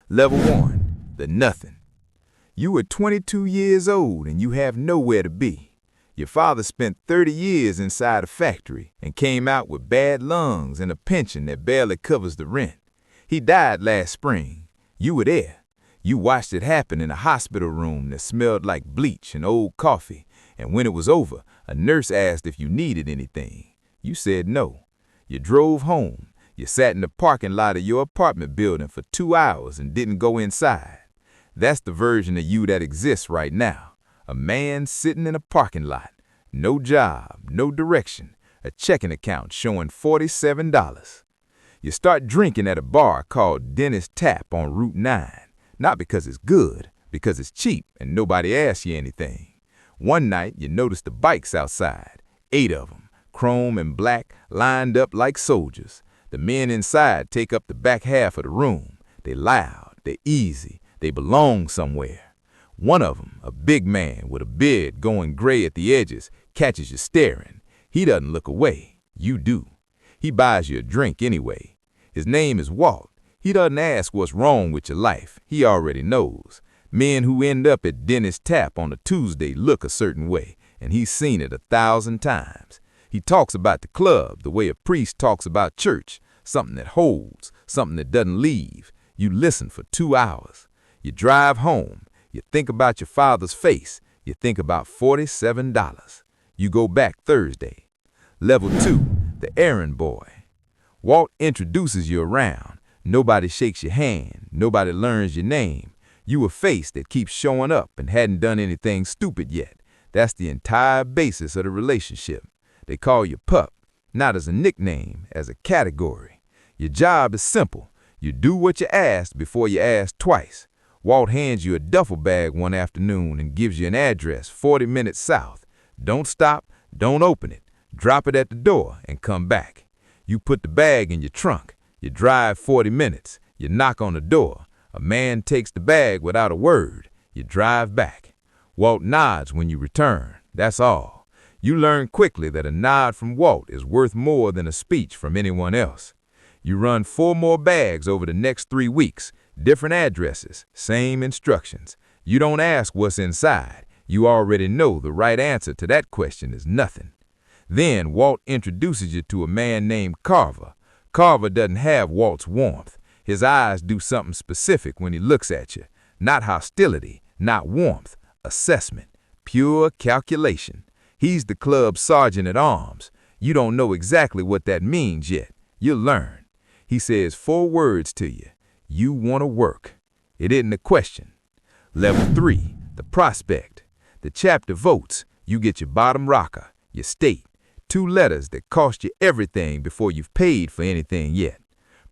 Level 1, the nothing. You are 22 years old and you have nowhere to be. Your father spent 30 years inside a factory and came out with bad lungs and a pension that barely covers the rent. He died last spring. You were there. You watched it happen in a hospital room that smelled like bleach and old coffee, and when it was over, a nurse asked if you needed anything. You said no. You drove home. You sat in the parking lot of your apartment building for 2 hours and didn't go inside. That's the version of you that exists right now. A man sitting in a parking lot. No job, no direction, a checking account showing $47. You start drinking at a bar called Dennis Tap on Route 9. Not because it's good, because it's cheap and nobody asks you anything. One night you notice the bikes outside, 8 of them, chrome and black, lined up like soldiers. The men inside take up the back half of the room. They loud, they easy, they belong somewhere. One of them, a big man with a beard going gray at the edges, catches you staring. He doesn't look away, you do. He buys you a drink anyway. His name is Walt. He doesn't ask what's wrong with your life. He already knows. Men who end up at Dennis Tap on a Tuesday look a certain way, and he's seen it 1,000 times. He talks about the club the way a priest talks about church, something that holds, something that doesn't leave. You listen for 2 hours. You drive home. You think about your father's face. You think about $47. You go back Thursday. Level 2, the errand boy. Walt introduces you around. Nobody shakes your hand. Nobody learns your name. You a face that keeps showing up and hadn't done anything stupid yet. That's the entire basis of the relationship. They call you Pup, not as a nickname, as a category. Your job is simple. You do what you asked before you ask twice. Walt hands you a duffel bag one afternoon and gives you an address 40 minutes south. Don't stop, don't open it. Drop it at the door and come back. You put the bag in your trunk. You drive 40 minutes. You knock on the door. A man takes the bag without a word. You drive back. Walt nods when you return. That's all. You learn quickly that a nod from Walt is worth more than a speech from anyone else. You run 4 more bags over the next 3 weeks. Different addresses, same instructions. You don't ask what's inside. You already know the right answer to that question is nothing. Then Walt introduces you to a man named Carver. Carver doesn't have Walt's warmth. His eyes do something specific when he looks at you. Not hostility, not warmth, assessment, pure calculation. He's the club sergeant at arms. You don't know exactly what that means yet. You'll learn. He says 4 words to you. You want to work. It isn't a question. Level 3, the prospect. The chapter votes. You get your bottom rocker, your state. 2 letters that cost you everything before you've paid for anything yet.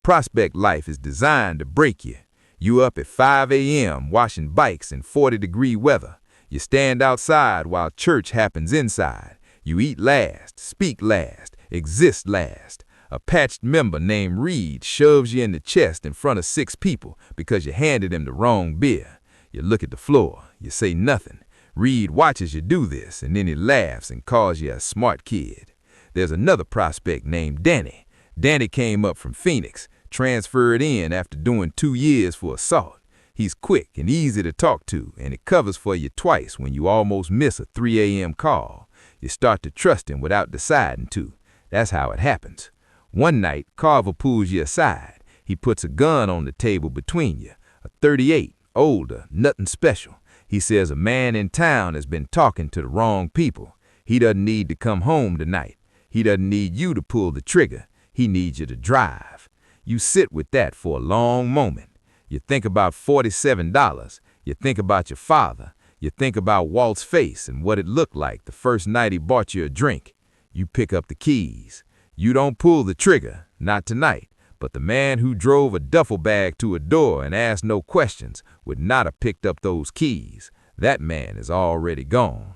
Prospect life is designed to break you. You up at 5 a.m. washing bikes in 40-degree weather. You stand outside while church happens inside. You eat last, speak last, exist last. A patched member named Reed shoves you in the chest in front of 6 people because you handed him the wrong beer. You look at the floor. You say nothing. Reed watches you do this, and then he laughs and calls you a smart kid. There's another prospect named Danny. Danny came up from Phoenix, transferred in after doing 2 years for assault. He's quick and easy to talk to, and he covers for you twice when you almost miss a 3 a.m. call. You start to trust him without deciding to. That's how it happens. One night, Carver pulls you aside. He puts a gun on the table between you, a .38, older, nothing special. He says a man in town has been talking to the wrong people. He doesn't need to come home tonight. He doesn't need you to pull the trigger. He needs you to drive. You sit with that for a long moment. You think about $47. You think about your father. You think about Walt's face and what it looked like the first night he bought you a drink. You pick up the keys. You don't pull the trigger, not tonight. But the man who drove a duffel bag to a door and asked no questions would not have picked up those keys. That man is already gone.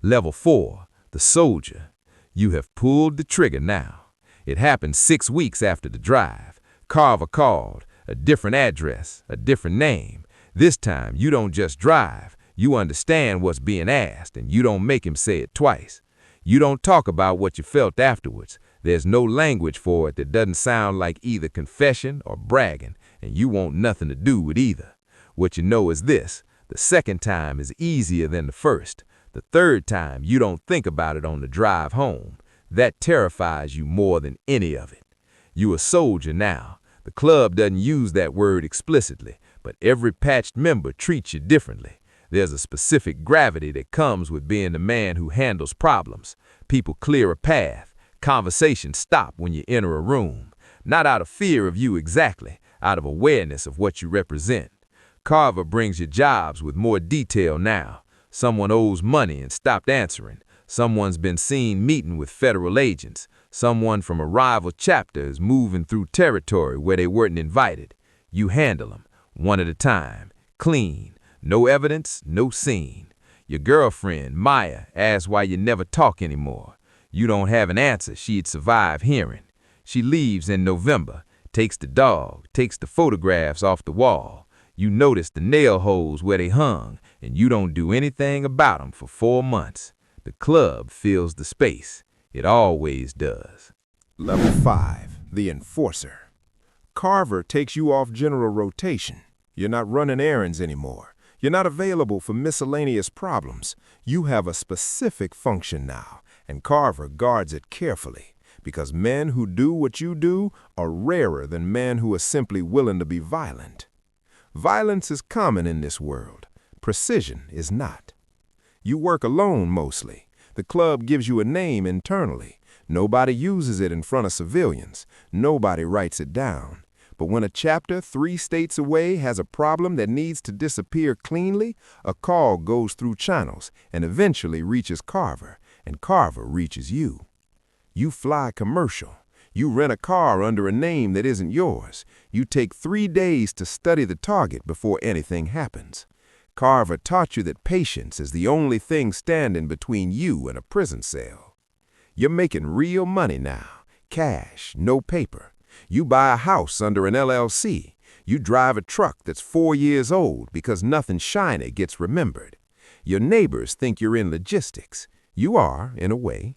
Level 4, the soldier. You have pulled the trigger now. It happened 6 weeks after the drive. Carver called, a different address, a different name. This time you don't just drive. You understand what's being asked, and you don't make him say it twice. You don't talk about what you felt afterwards. There's no language for it that doesn't sound like either confession or bragging. and you want nothing to do with either. What you know is this: the second time is easier than the first. The third time, you don't think about it on the drive home. That terrifies you more than any of it. You a soldier now. The club doesn't use that word explicitly, but every patched member treats you differently. There's a specific gravity that comes with being the man who handles problems. People clear a path. Conversations stop when you enter a room. Not out of fear of you exactly, out of awareness of what you represent. Carver brings you jobs with more detail now. Someone owes money and stopped answering. Someone's been seen meeting with federal agents. Someone from a rival chapter is moving through territory where they weren't invited. You handle them, one at a time, clean, no evidence, no scene. Your girlfriend, Maya, asks why you never talk anymore. You don't have an answer she'd survive hearing. She leaves in November, takes the dog, takes the photographs off the wall. You notice the nail holes where they hung, and you don't do anything about them for 4 months. The club fills the space. It always does. Level 5, the enforcer. Carver takes you off general rotation. You're not running errands anymore. You're not available for miscellaneous problems. You have a specific function now, and Carver guards it carefully, because men who do what you do are rarer than men who are simply willing to be violent. Violence is common in this world. Precision is not. You work alone mostly. The club gives you a name internally. Nobody uses it in front of civilians. Nobody writes it down. But when a chapter 3 states away has a problem that needs to disappear cleanly, a call goes through channels and eventually reaches Carver, and Carver reaches you. You fly commercial. You rent a car under a name that isn't yours. You take 3 days to study the target before anything happens. Carver taught you that patience is the only thing standing between you and a prison cell. You're making real money now. Cash, no paper. You buy a house under an LLC. You drive a truck that's 4 years old because nothing shiny gets remembered. Your neighbors think you're in logistics. You are, in a way.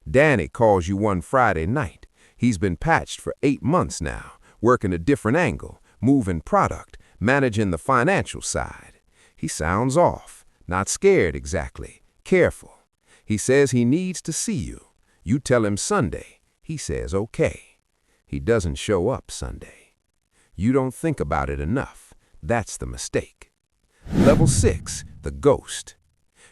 Danny calls you one Friday night. He's been patched for 8 months now, working a different angle, moving product, managing the financial side. He sounds off, not scared exactly, careful. He says he needs to see you. You tell him Sunday. He says okay. He doesn't show up Sunday. You don't think about it enough. That's the mistake. Level 6, the ghost.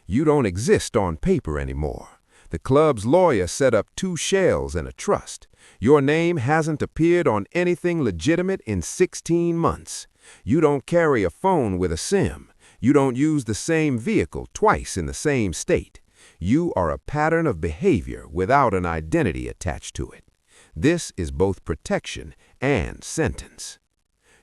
You don't exist on paper anymore. The club's lawyer set up 2 shells and a trust. Your name hasn't appeared on anything legitimate in 16 months. You don't carry a phone with a SIM. You don't use the same vehicle twice in the same state. You are a pattern of behavior without an identity attached to it. This is both protection and sentence.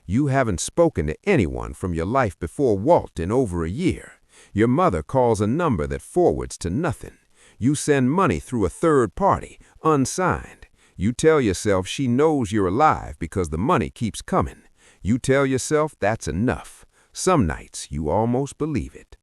You haven't spoken to anyone from your life before Walt in over a year. Your mother calls a number that forwards to nothing. You send money through a third party, unsigned. You tell yourself she knows you're alive because the money keeps coming. You tell yourself that's enough. Some nights you almost believe it.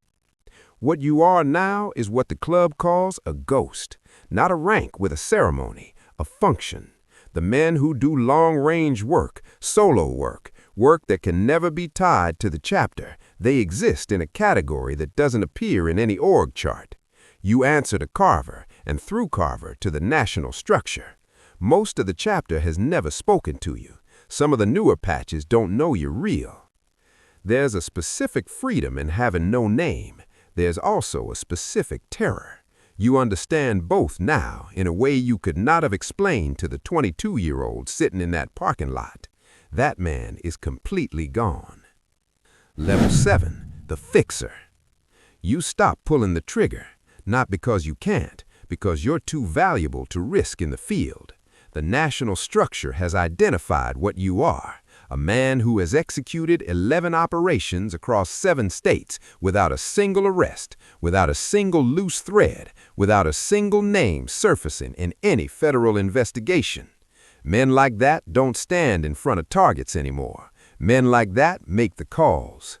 What you are now is what the club calls a ghost, not a rank with a ceremony, a function. The men who do long-range work, solo work, work that can never be tied to the chapter, they exist in a category that doesn't appear in any org chart. You answer to Carver, and through Carver to the national structure. Most of the chapter has never spoken to you. Some of the newer patches don't know you're real. There's a specific freedom in having no name. There's also a specific terror. You understand both now in a way you could not have explained to the 22-year-old sitting in that parking lot. That man is completely gone. Level 7, the fixer. You stop pulling the trigger, not because you can't, because you're too valuable to risk in the field. The national structure has identified what you are, a man who has executed 11 operations across 7 states without a single arrest, without a single loose thread, without a single name surfacing in any federal investigation. Men like that don't stand in front of targets anymore. Men like that make the calls.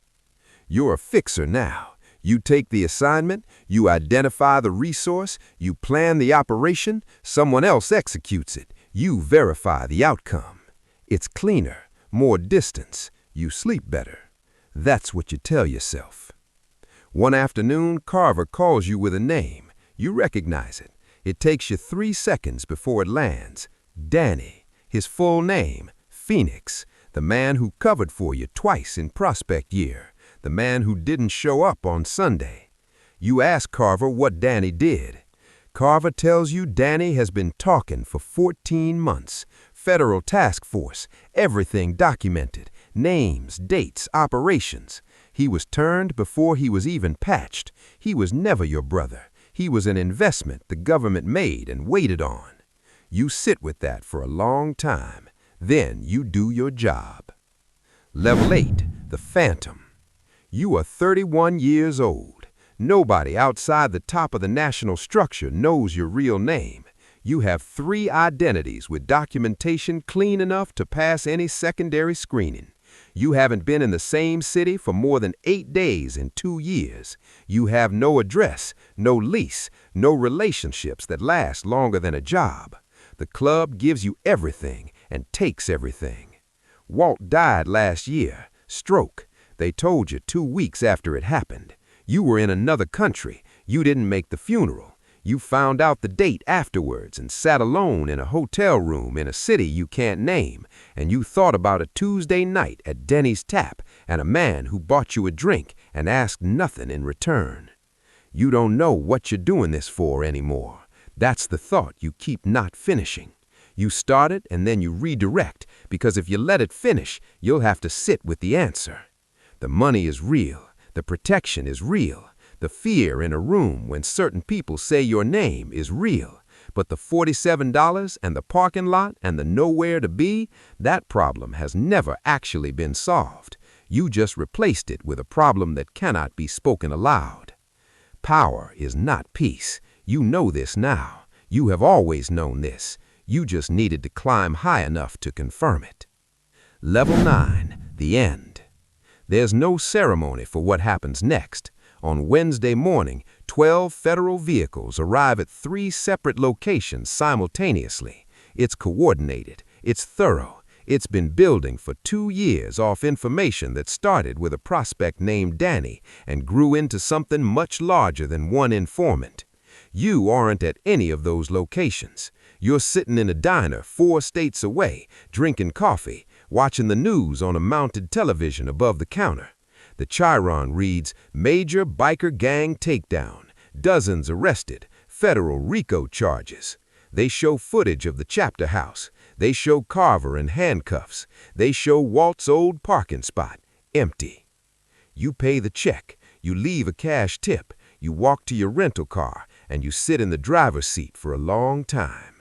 You're a fixer now. You take the assignment, you identify the resource, you plan the operation, someone else executes it, you verify the outcome. It's cleaner, more distance, you sleep better. That's what you tell yourself. One afternoon, Carver calls you with a name. You recognize it. It takes you 3 seconds before it lands. Danny, his full name, Phoenix, the man who covered for you twice in prospect year, the man who didn't show up on Sunday. You ask Carver what Danny did. Carver tells you Danny has been talking for 14 months. Federal task force, everything documented, names, dates, operations. He was turned before he was even patched. He was never your brother. He was an investment the government made and waited on. You sit with that for a long time. Then you do your job. Level 8, the Phantom. You are 31 years old. Nobody outside the top of the national structure knows your real name. You have 3 identities with documentation clean enough to pass any secondary screening. You haven't been in the same city for more than 8 days in 2 years. You have no address, no lease, no relationships that last longer than a job. The club gives you everything and takes everything. Walt died last year, stroke. They told you 2 weeks after it happened. You were in another country. You didn't make the funeral. You found out the date afterwards and sat alone in a hotel room in a city you can't name, and you thought about a Tuesday night at Denny's Tap and a man who bought you a drink and asked nothing in return. You don't know what you're doing this for anymore. That's the thought you keep not finishing. You start it and then you redirect, because if you let it finish, you'll have to sit with the answer. The money is real. The protection is real. The fear in a room when certain people say your name is real. But the $47 and the parking lot and the nowhere to be, that problem has never actually been solved. You just replaced it with a problem that cannot be spoken aloud. Power is not peace. You know this now. You have always known this. You just needed to climb high enough to confirm it. Level 9, the end. There's no ceremony for what happens next. On Wednesday morning, 12 federal vehicles arrive at 3 separate locations simultaneously. It's coordinated. It's thorough. It's been building for 2 years off information that started with a prospect named Danny and grew into something much larger than one informant. You aren't at any of those locations. You're sitting in a diner 4 states away, drinking coffee, watching the news on a mounted television above the counter. The chyron reads, Major Biker Gang Takedown, Dozens Arrested, Federal RICO Charges. They show footage of the chapter house. They show Carver in handcuffs. They show Walt's old parking spot, empty. You pay the check. You leave a cash tip. You walk to your rental car, and you sit in the driver's seat for a long time.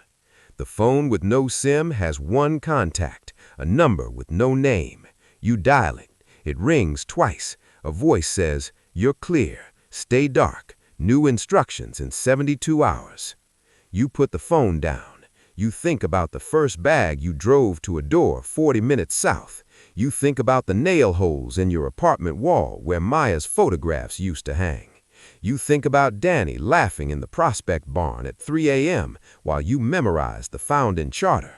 The phone with no SIM has one contact, a number with no name. You dial it. It rings twice. A voice says, You're clear. Stay dark. New instructions in 72 hours. You put the phone down. You think about the first bag you drove to a door 40 minutes south. You think about the nail holes in your apartment wall where Maya's photographs used to hang. You think about Danny laughing in the Prospect barn at 3 a.m. while you memorize the Founding Charter.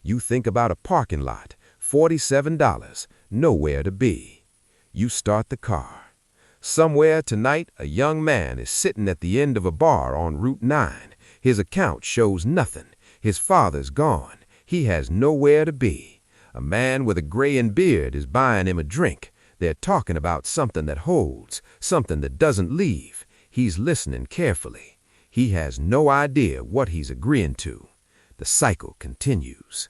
You think about a parking lot, $47, nowhere to be. You start the car. Somewhere tonight, a young man is sitting at the end of a bar on Route 9. His account shows nothing. His father's gone. He has nowhere to be. A man with a graying beard is buying him a drink. They're talking about something that holds, something that doesn't leave. He's listening carefully. He has no idea what he's agreeing to. The cycle continues.